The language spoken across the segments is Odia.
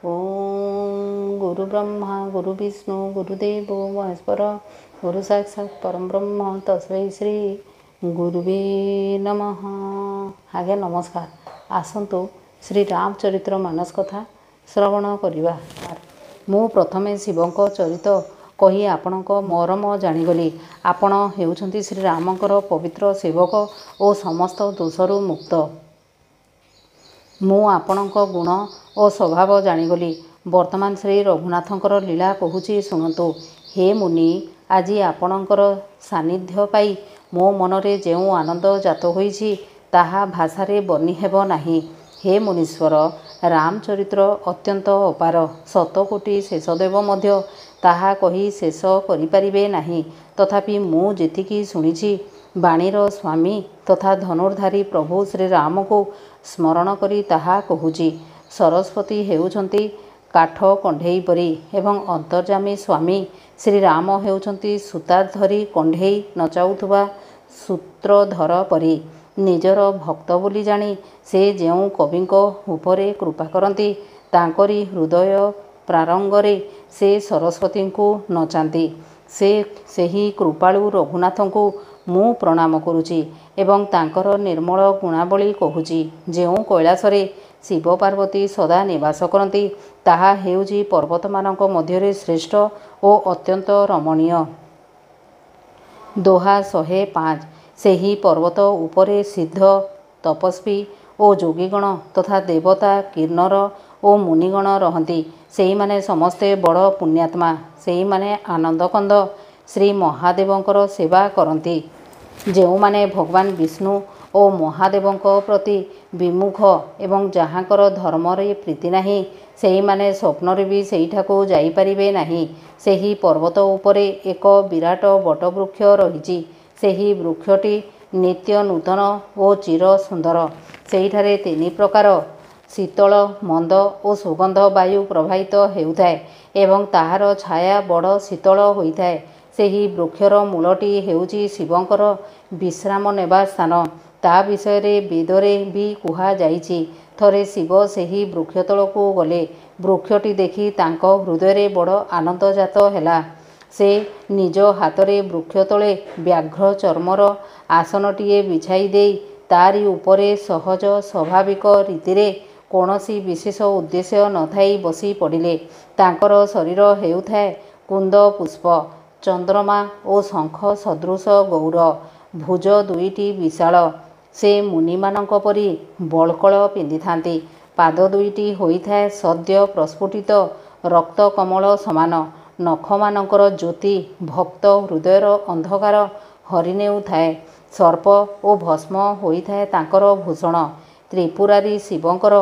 ओम गुरु ब्रह्मा गुरु विष्णु गुरुदेव महेश्वर गुरु साक्षात् परम ब्रह्म तस्मै श्री गुरुवे नमः। आज्ञा नमस्कार। आसतु श्री रामचरित्र मानस कथा श्रवण करिबा। मु प्रथमे शिवंक चरित कही आपणक मरम जाणीगली। आपण हेउछंती श्री रामकर पवित्र सेवक और समस्त दोषरु मुक्त। मु आपणक गुण और स्वभाव जाणीगली। वर्तमान श्री रघुनाथंकर लीला कहूची शुणु। हे मुनि, आज आपणकर सानिध्य पाई मो मनरे जेउ आनंद जात होईछि ताहा भाषारे बर्णी हेब नाही। हे मुनीश्वर, रामचरित्र अत्यंत अपार। शतकोटी शेषदेव मध्य ताहा कही शेष करिपारिबे नाही। तथापि मु जेतिकी शुणिछि, बाणीर स्वामी तथा धनुर्धारी प्रभु श्री राम को स्मरण करी ताहा कहूची। सरस्वती हेउछंती काठ कंढेई परी एवं अंतर्जामी स्वामी श्री राम हेउछंती सूता धरी कंढेई नचाउथुबा सूत्रधर परी। निजर भक्त बोली जानी से जेउ कविंक उपरे कृपा करती तांकरी हृदय प्रारंगरे से सरस्वती को नचाती। सेही कृपाळु रघुनाथ को मु प्रणाम करुची एवं तांकर निर्मल गुणावली कहूची। जेउ कैलासरे शिव पार्वती सदा निवास करती ताहा हेउची पर्वत मानक मध्यरे श्रेष्ठ और अत्यंत रमणीय। दोहा 105। सेही पर्वत उपरे सिद्ध तपस्वी और जोगीगण तथा देवता किन्नर और मुनिगण रहती। सेही माने समस्ते बड़ पुण्यात्मा। सेही माने आनंदकंद श्री महादेवंकर सेवा करती। जेउ माने भगवान विष्णु और महादेवंक प्रति विमुख एवं जहाँकर धर्मरे प्रीति नाही, सेही माने स्वप्नरे भी सेहीठाकू जाइपारिबे नाही। सेही पर्वत उपरे एक विराट बटवृक्ष रहिछि। सेही वृक्षटी नित्य नूतन और चिर सुंदर। सेहीठारे 3 प्रकार शीतल मंद और सुगंध वायु प्रवाहित हेउथाए एवं ताहार छाया बड़ शीतल होइथाए। सेही वृक्षर मूलटी हेउछि शिवंकर विश्राम नेबा स्थान। ता विषय रे वेदरे भी कुहा जाइछि। थरे शिव सेही वृक्ष तलकू गले। वृक्षटी देखि तांको हृदय बड़ आनंद जात हेला। से निज हातरे वृक्ष तले व्याघ्र चर्मर आसनटीए बिछाई देई तारी उपरे सहज स्वाभाविक रीतिरे कौनसी विशेष उद्देश्य नथाई बसी पड़िले। तांकर शरीर हेउथाए कुंद पुष्प, चंद्रमा और शंख सदृश गौर। भुज 2टी विशाल। से मुनिमानंक परी बळकळ पिंधि थांती। पाद 2टी होइथाए सद्य प्रस्फुटित रक्त कमल समान। नखमानंकर ज्योति भक्त हृदयर अंधकार हरिनेउ थाए। सर्प और भस्म होइथाए तांकर भूषण। त्रिपुरारी शिवंकर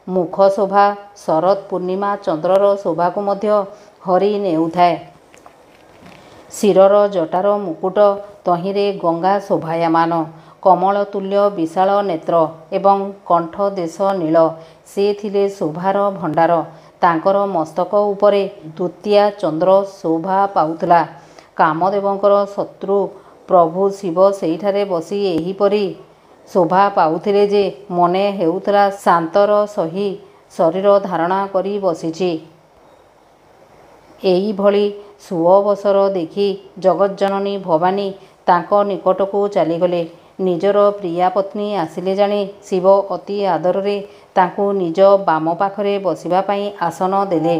मुख शोभा शरद पूर्णिमा चंद्रर शोभा को मध्य हरि नेउथाए। शिरर जटार मुकुट तहिरे गंगा शोभायमान। कमल तुल्य विशाल नेत्र एवं कंठ देश नील। से थिले शोभार भंडार। तांकर मस्तक उपरे द्वितीया चंद्र शोभा पाउथला। कामदेवंकर शत्रु प्रभु शिव सेहीठारे बसी एहीपरी शोभा पाउथिले जे मने हेउथला शांतर सही शरीर धारणा करी बसिछि। एही भली सुअवसर देखि जगज्जननी भवानी तांको निकटकू चलीगले। निजर प्रिया पत्नी आसिले जानी शिव अति आदରରେ तांकू निज बाम पाखरे बसिबा पाई आसन देले।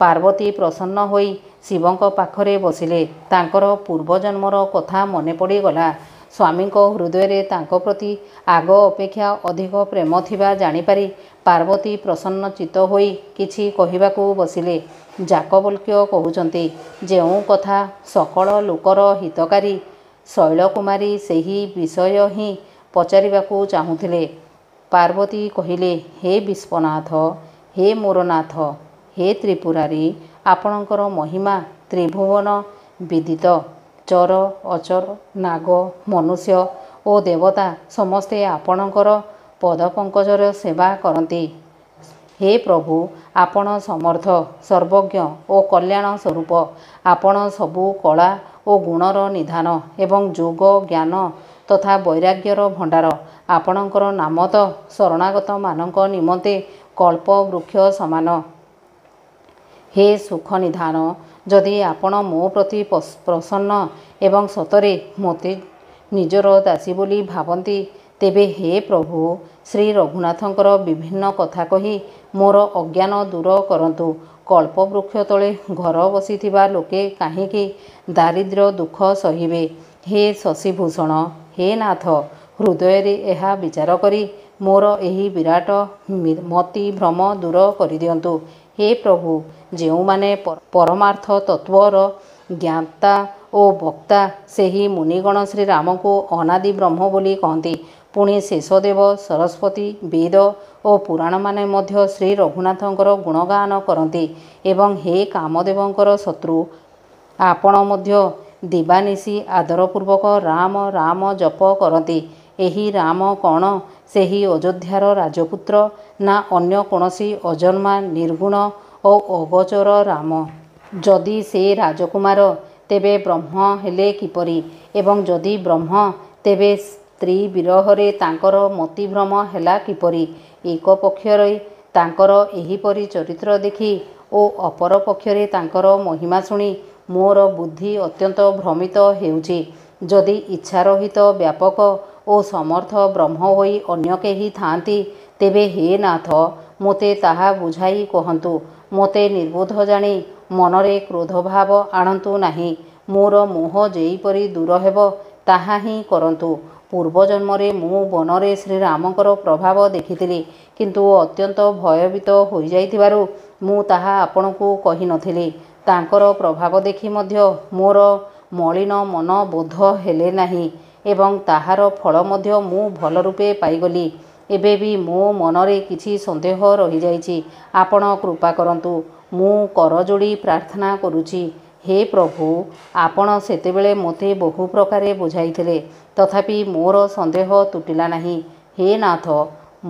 पार्वती प्रसन्न होई शिवंक पाखरे बसिले। तांकर पूर्वजन्मर कथा मने पड़ीगला। स्वामीको हृदय तांको प्रति आग अपेक्षा अधिक प्रेम थिबा जानिपारी पार्वती प्रसन्न चित्त होई किछि कहिबाकू बसिले। जाकबल्क्य कहउचंती, जेउ कथा सकल लोकर हितकारी शैलकुमारी सेही विषय ही पचारिबाकू चाहुथिले। पार्वती कहिले, हे विश्वनाथ, हे मोरनाथ, हे त्रिपुरारी, आपणकर महिमा त्रिभुवन विदित। चर अचर नाग मनुष्य और देवता समस्ते आपणकर पदपंकजर सेवा करती। हे प्रभु, आपण समर्थ सर्वज्ञ और कल्याण स्वरूप। आपण सबु कला और गुणर निधान एवं जोग ज्ञान तथा वैराग्यर भंडार। आपणकर नाम तो शरणागत मानक निमंते कल्प वृक्ष समान। ହେ ସୁଖ ନିଧାନ, ଯଦି ଆପଣ ମୋ ପ୍ରତି ପ୍ରସନ୍ନ ଏବଂ ସତରେ ମୋତେ ନିଜର ଦାସୀ ବୋଲି ଭାବନ୍ତି, ତେବେ ହେ ପ୍ରଭୁ ଶ୍ରୀ ରଘୁନାଥଙ୍କର ବିଭିନ୍ନ କଥା କହି ମୋର ଅଜ୍ଞାନ ଦୂର କରନ୍ତୁ। କଳ୍ପବୃକ୍ଷ ତଳେ ଘର ବସିଥିବା ଲୋକେ କାହିଁକି ଦାରିଦ୍ର୍ୟ ଦୁଃଖ ସହିବେ? ହେ ଶଶିଭୂଷଣ, ହେ ନାଥ, ହୃଦୟରେ ଏହା ବିଚାର କରି ମୋର ଏହି ବିରାଟ ମତିଭ୍ରମ ଦୂର କରିଦିଅନ୍ତୁ। ହେ ପ୍ରଭୁ, ଯେଉଁମାନେ ପରମାର୍ଥ ତତ୍ତ୍ୱର ଜ୍ଞାତା ଓ ବକ୍ତା, ସେହି ମୁନିଗଣ ଶ୍ରୀରାମଙ୍କୁ ଅନାଦି ବ୍ରହ୍ମ ବୋଲି କହନ୍ତି। ପୁଣି ଶେଷଦେବ, ସରସ୍ୱତୀ, ବେଦ ଓ ପୁରାଣମାନେ ମଧ୍ୟ ଶ୍ରୀ ରଘୁନାଥଙ୍କର ଗୁଣଗାନ କରନ୍ତି। ଏବଂ ହେ କାମଦେବଙ୍କର ଶତ୍ରୁ, ଆପଣ ମଧ୍ୟ ଦିବାନିଶି ଆଦରପୂର୍ବକ ରାମ ରାମ ଜପ କରନ୍ତି। ଏହି ରାମ କ'ଣ ସେହି ଅଯୋଧ୍ୟାର ରାଜପୁତ୍ର, ନା ଅନ୍ୟ କୌଣସି ଅଜନ୍ମା ନିର୍ଗୁଣ ଓ ଅଗୋଚର ରାମ? ଯଦି ସେ ରାଜକୁମାର, ତେବେ ବ୍ରହ୍ମ ହେଲେ କିପରି? ଏବଂ ଯଦି ବ୍ରହ୍ମ, ତେବେ ସ୍ତ୍ରୀ ବିରହରେ ତାଙ୍କର ମତିଭ୍ରମ ହେଲା କିପରି? ଏକ ପକ୍ଷରେ ତାଙ୍କର ଏହିପରି ଚରିତ୍ର ଦେଖି ଓ ଅପର ପକ୍ଷରେ ତାଙ୍କର ମହିମା ଶୁଣି ମୋର ବୁଦ୍ଧି ଅତ୍ୟନ୍ତ ଭ୍ରମିତ ହେଉଛି। ଯଦି ଇଚ୍ଛାରହିତ ବ୍ୟାପକ ଓ ସମର୍ଥ ବ୍ରହ୍ମ ହୋଇ ଅନ୍ୟ କେହି ଥାଆନ୍ତି, ତେବେ ହେ ନାଥ, ମୋତେ ତାହା ବୁଝାଇ କହନ୍ତୁ। ମୋତେ ନିର୍ବୋଧ ଜାଣି ମନରେ କ୍ରୋଧଭାବ ଆଣନ୍ତୁ ନାହିଁ। ମୋର ମୋହ ଯେଇପରି ଦୂର ହେବ, ତାହା ହିଁ କରନ୍ତୁ। ପୂର୍ବଜନ୍ମରେ ମୁଁ ବନରେ ଶ୍ରୀରାମଙ୍କର ପ୍ରଭାବ ଦେଖିଥିଲି, କିନ୍ତୁ ଅତ୍ୟନ୍ତ ଭୟଭୀତ ହୋଇଯାଇଥିବାରୁ ମୁଁ ତାହା ଆପଣଙ୍କୁ କହିନଥିଲି। ତାଙ୍କର ପ୍ରଭାବ ଦେଖି ମଧ୍ୟ ମୋର ମଳିନ ମନ ବୋଧ ହେଲେ ନାହିଁ ଏବଂ ତାହାର ଫଳ ମଧ୍ୟ ମୁଁ ଭଲ ରୂପେ ପାଇଗଲି। ଏବେ ବି ମୋ ମନରେ କିଛି ସନ୍ଦେହ ରହିଯାଇଛି। ଆପଣ କୃପା କରନ୍ତୁ। ମୁଁ କରଯୋଡ଼ି ପ୍ରାର୍ଥନା କରୁଛି। ହେ ପ୍ରଭୁ, ଆପଣ ସେତେବେଳେ ମୋତେ ବହୁ ପ୍ରକାରେ ବୁଝାଇଥିଲେ, ତଥାପି ମୋର ସନ୍ଦେହ ତୁଟିଲା ନାହିଁ। ହେ ନାଥ,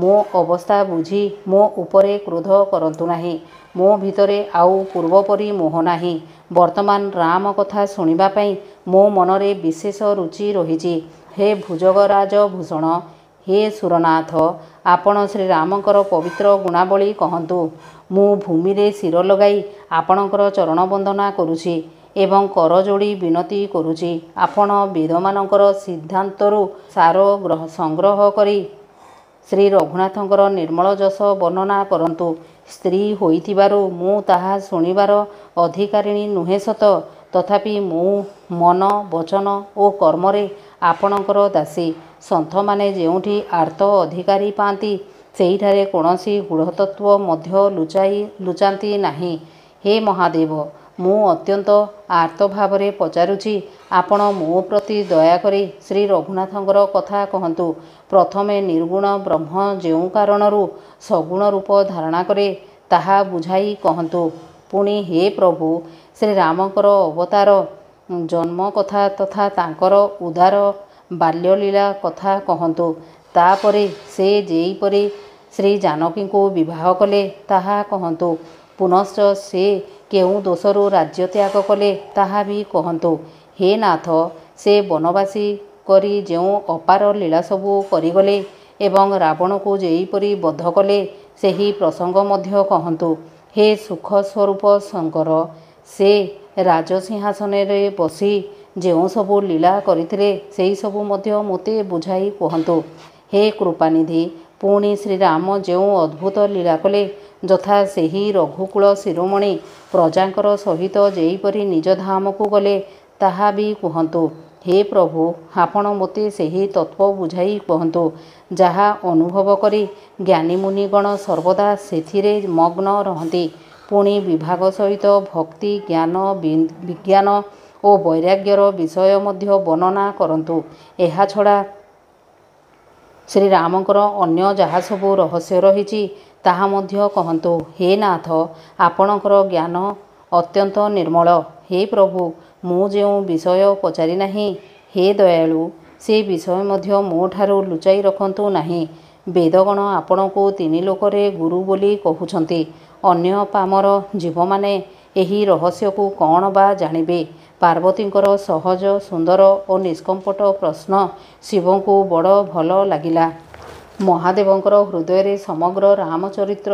ମୋ ଅବସ୍ଥା ବୁଝି ମୋ ଉପରେ କ୍ରୋଧ କରନ୍ତୁ ନାହିଁ। ମୋ ଭିତରେ ଆଉ ପୂର୍ବପରି ମୋହ ନାହିଁ। ବର୍ତ୍ତମାନ ରାମ କଥା ଶୁଣିବା ପାଇଁ ମୋ ମନରେ ବିଶେଷ ରୁଚି ରହିଛି। ହେ ଭୁଜଗରାଜ ଭୂଷଣ, ହେ ସୁରନାଥ, ଆପଣ ଶ୍ରୀରାମଙ୍କର ପବିତ୍ର ଗୁଣାବଳୀ କହନ୍ତୁ। ମୁଁ ଭୂମିରେ ଶିର ଲଗାଇ ଆପଣଙ୍କର ଚରଣ ବନ୍ଦନା କରୁଛି ଏବଂ କରଯୋଡ଼ି ବିନତି କରୁଛି, ଆପଣ ବେଦମାନଙ୍କର ସିଦ୍ଧାନ୍ତରୁ ସାର ସଂଗ୍ରହ କରି ଶ୍ରୀ ରଘୁନାଥଙ୍କର ନିର୍ମଳ ଯଶ ବର୍ଣ୍ଣନା କରନ୍ତୁ। ସ୍ତ୍ରୀ ହୋଇଥିବାରୁ ମୁଁ ତାହା ଶୁଣିବାର ଅଧିକାରିଣୀ ନୁହେଁ ସତ, ତଥାପି ମୁଁ ମନ, ବଚନ ଓ କର୍ମରେ ଆପଣଙ୍କର ଦାସୀ। ସନ୍ଥମାନେ ଯେଉଁଠି ଆର୍ତ୍ତ ଅଧିକାରୀ ପାଆନ୍ତି, ସେହିଠାରେ କୌଣସି ଗୂଢ଼ତତ୍ତ୍ୱ ମଧ୍ୟ ଲୁଚାନ୍ତି ନାହିଁ। ହେ ମହାଦେବ, ମୁଁ ଅତ୍ୟନ୍ତ ଆର୍ତ୍ତ ଭାବରେ ପଚାରୁଛି, ଆପଣ ମୋ ପ୍ରତି ଦୟାକରି ଶ୍ରୀ ରଘୁନାଥଙ୍କର କଥା କହନ୍ତୁ। ପ୍ରଥମେ ନିର୍ଗୁଣ ବ୍ରହ୍ମ ଯେଉଁ କାରଣରୁ ସଗୁଣ ରୂପ ଧାରଣ କରେ, ତାହା ବୁଝାଇ କହନ୍ତୁ। ପୁଣି ହେ ପ୍ରଭୁ, ଶ୍ରୀରାମଙ୍କର ଅବତାର ଜନ୍ମ କଥା ତଥା ତାଙ୍କର ଉଦାର ବାଲ୍ୟଲୀଳା କଥା କହନ୍ତୁ। ତାପରେ ସେ ଯେଇପରି ଶ୍ରୀ ଜାନକୀଙ୍କୁ ବିବାହ କଲେ, ତାହା କହନ୍ତୁ। ପୁନଶ୍ଚ ସେ କେଉଁ ଦୋଷରୁ ରାଜ୍ୟତ୍ୟାଗ କଲେ, ତାହା ବି କହନ୍ତୁ। ହେ ନାଥ, ସେ ବନବାସୀ କରି ଯେଉଁ ଅପାର ଲୀଳା ସବୁ କରିଗଲେ ଏବଂ ରାବଣକୁ ଯେଇପରି ବଧ କଲେ, ସେହି ପ୍ରସଙ୍ଗ ମଧ୍ୟ କହନ୍ତୁ। ହେ ସୁଖ ସ୍ୱରୂପ ଶଙ୍କର, ସେ ରାଜସିଂହାସନରେ ବସି ଯେଉଁ ସବୁ ଲୀଳା କରିଥିଲେ, ସେହିସବୁ ମଧ୍ୟ ମୋତେ ବୁଝାଇ କୁହନ୍ତୁ। ହେ କୃପାନିଧି, ପୁଣି ଶ୍ରୀରାମ ଯେଉଁ ଅଦ୍ଭୁତ ଲୀଳା କଲେ, ଯଥା ସେହି ରଘୁକୁଳ ଶିରୋମଣି ପ୍ରଜାଙ୍କର ସହିତ ଯେଇପରି ନିଜ ଧାମକୁ ଗଲେ, ତାହା ବି କୁହନ୍ତୁ। ହେ ପ୍ରଭୁ, ଆପଣ ମୋତେ ସେହି ତତ୍ତ୍ୱ ବୁଝାଇ କୁହନ୍ତୁ, ଯାହା ଅନୁଭବ କରି ଜ୍ଞାନୀମୁନିଗଣ ସର୍ବଦା ସେଥିରେ ମଗ୍ନ ରହନ୍ତି। ପୁଣି ବିଭାଗ ସହିତ ଭକ୍ତି, ଜ୍ଞାନ, ବିଜ୍ଞାନ ଓ ବୈରାଗ୍ୟର ବିଷୟ ମଧ୍ୟ ବର୍ଣ୍ଣନା କରନ୍ତୁ। ଏହାଛଡ଼ା ଶ୍ରୀରାମଙ୍କର ଅନ୍ୟ ଯାହାସବୁ ରହସ୍ୟ ରହିଛି, ତାହା ମଧ୍ୟ କହନ୍ତୁ। ହେ ନାଥ, ଆପଣଙ୍କର ଜ୍ଞାନ ଅତ୍ୟନ୍ତ ନିର୍ମଳ। ହେ ପ୍ରଭୁ, ମୁଁ ଯେଉଁ ବିଷୟ ପଚାରି ନାହିଁ, ହେ ଦୟାଳୁ, ସେ ବିଷୟ ମଧ୍ୟ ମୋ ଠାରୁ ଲୁଚାଇ ରଖନ୍ତୁ ନାହିଁ। ବେଦଗଣ ଆପଣଙ୍କୁ ତିନି ଲୋକରେ ଗୁରୁ ବୋଲି କହୁଛନ୍ତି। ଅନ୍ୟ ପାମର ଜୀବମାନେ ଏହି ରହସ୍ୟକୁ କ'ଣ ବା ଜାଣିବେ? ପାର୍ବତୀଙ୍କର ସହଜ, ସୁନ୍ଦର ଓ ନିଷ୍କପଟ ପ୍ରଶ୍ନ ଶିବଙ୍କୁ ବଡ଼ ଭଲ ଲାଗିଲା। ମହାଦେବଙ୍କର ହୃଦୟରେ ସମଗ୍ର ରାମଚରିତ୍ର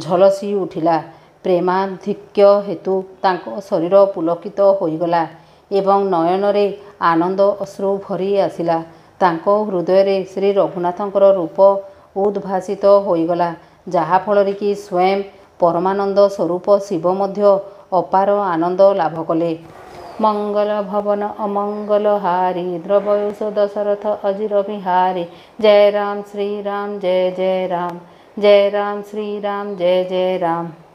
ଝଲସି ଉଠିଲା। ପ୍ରେମାଧିକ୍ୟ ହେତୁ ତାଙ୍କ ଶରୀର ପୁଲକିତ ହୋଇଗଲା ଏବଂ ନୟନରେ ଆନନ୍ଦ ଅଶ୍ରୁ ଭରି ଆସିଲା। ତାଙ୍କ ହୃଦୟରେ ଶ୍ରୀ ରଘୁନାଥଙ୍କର ରୂପ ଉଦ୍ଭାସିତ ହୋଇଗଲା, ଯାହାଫଳରେ କି ସ୍ୱୟଂ ପରମାନନ୍ଦ ସ୍ୱରୂପ ଶିବ ମଧ୍ୟ ଅପାର ଆନନ୍ଦ ଲାଭ କଲେ। ମଙ୍ଗଳ ଭବନ ଅମଙ୍ଗଳ ହାରି ଦ୍ରବୟୋଷ ଦଶରଥ ଅଜିର ବିହାରୀ। ଜୟ ରାମ ଶ୍ରୀ ରାମ ଜୟ ଜୟ ରାମ, ଜୟ ରାମ ଶ୍ରୀ ରାମ ଜୟ ଜୟ ରାମ।